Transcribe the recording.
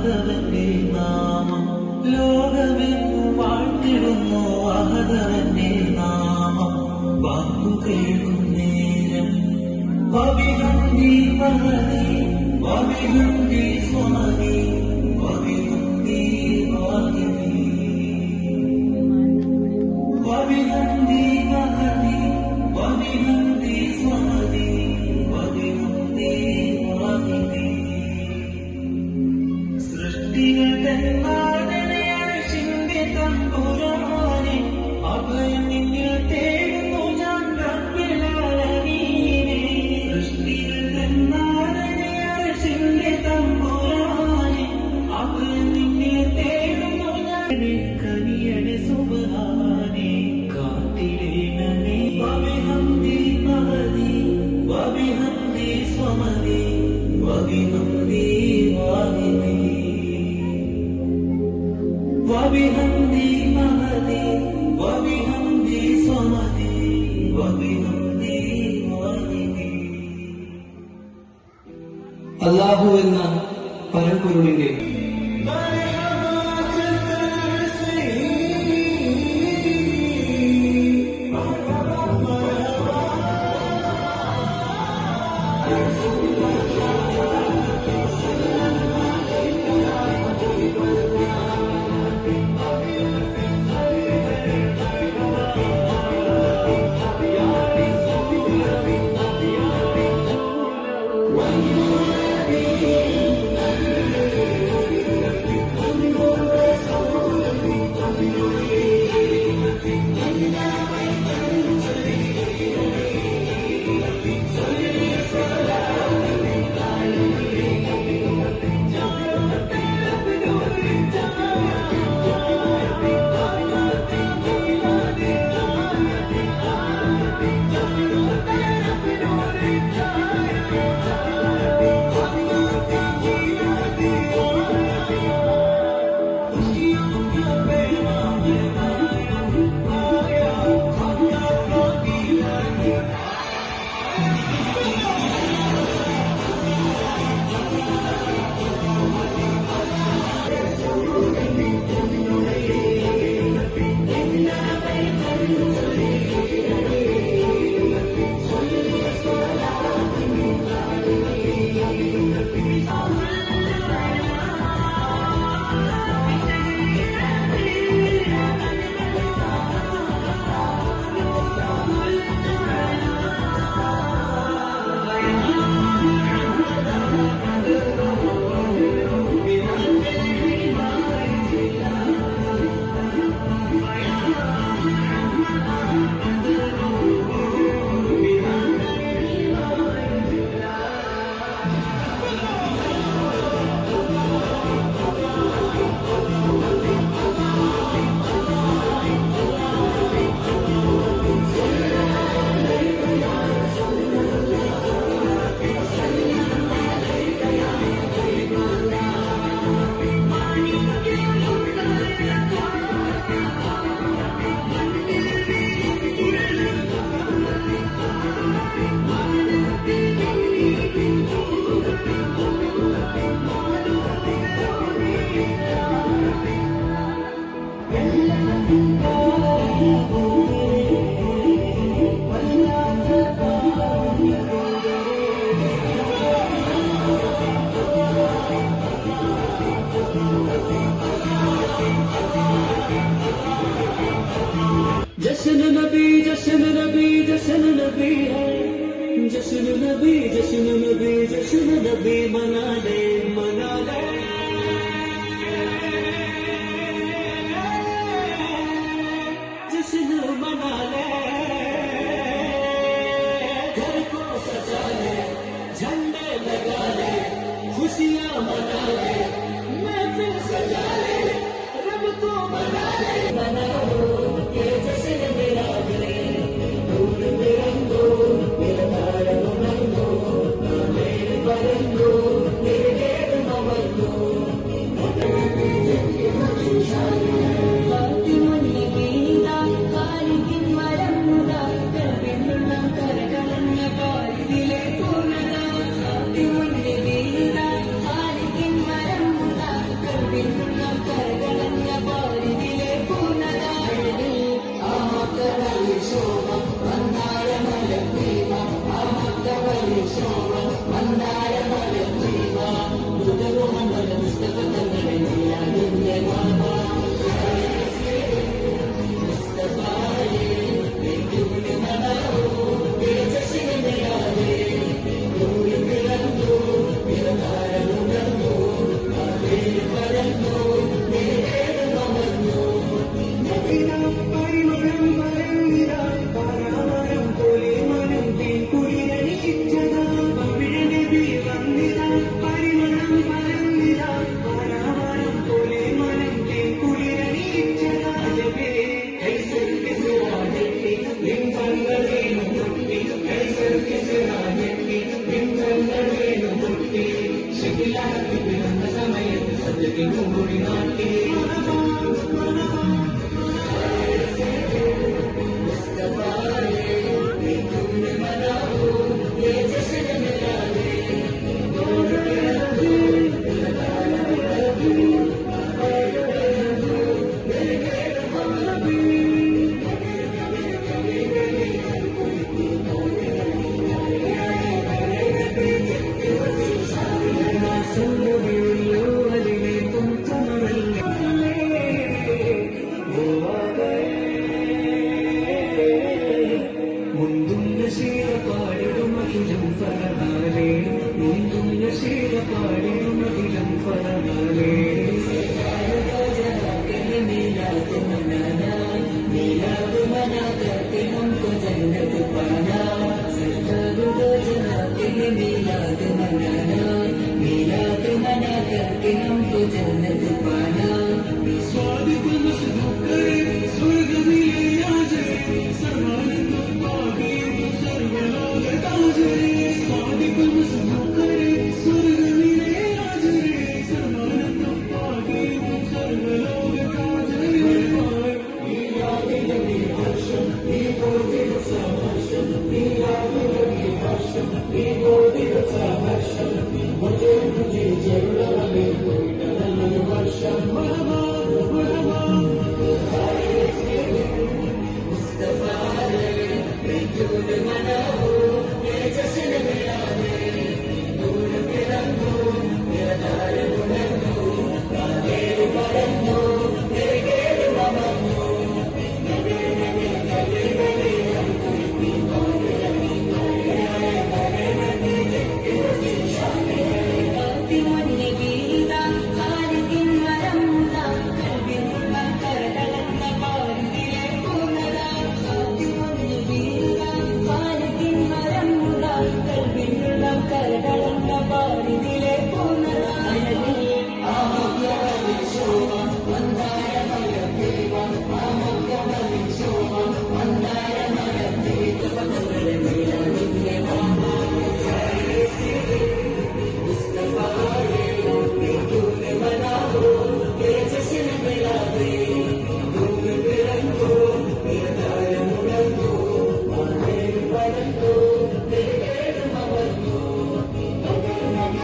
അഹദവന്റെ നാമം ലോകമെങ്ങും വാഴ്ത്തിടുന്നു അഹദവന്റെ നാമം വാക്കു കേൾക്കും നേരം വബിഹംദി മഹദി വബിഹംദി സ്വമദി വബിഹംദി വാഹിദി വബിഹംദി മഹദി വബിഹംദി സ്വമദി വബിഹംദി വാഹിദി സൃഷ്ടികൾ തന്നാടനെ അർശിന്റെ തമ്പുരാനെ അഭയം നിന്നിൽ തേടുന്നു ഞാൻ റബ്ബുൽ ആലമീനെ സൃഷ്ടികൾ തന്നാടനെ അർശിന്റെ തമ്പുരാനെ അഭയം നിന്നിൽ തേടുന്നു ഞാൻ കനിയടെ സുബ്ഹാനെ കാത്തിടേണമേ വബിഹംദി മഹദി വബിഹംദി സ്വമദി വബിഹംദി വാഹിദി വബിഹംദി മഹദി വബിഹംദി സ്വമദി വബിഹംദി വാഹിദി. അല്ലാഹു എന്ന പരമ്പൊരുളിന്റെ जश्न नबी जश्न नबी जश्न नबी है जश्न नबी जश्न नबी जश्न नबी मना ले जश्न मना ले घर को सजा ले झंडे लगा ले खुशियां मना ले महफिल सजा ले रब को मना ले मनाओ ये जश्न मेरा करे दूर बिरंगो मेरा तारा रंगो मेरे बरंगो मेरे देव नवंगो कोई नाटी मिलाद मना करके हमको जन्नत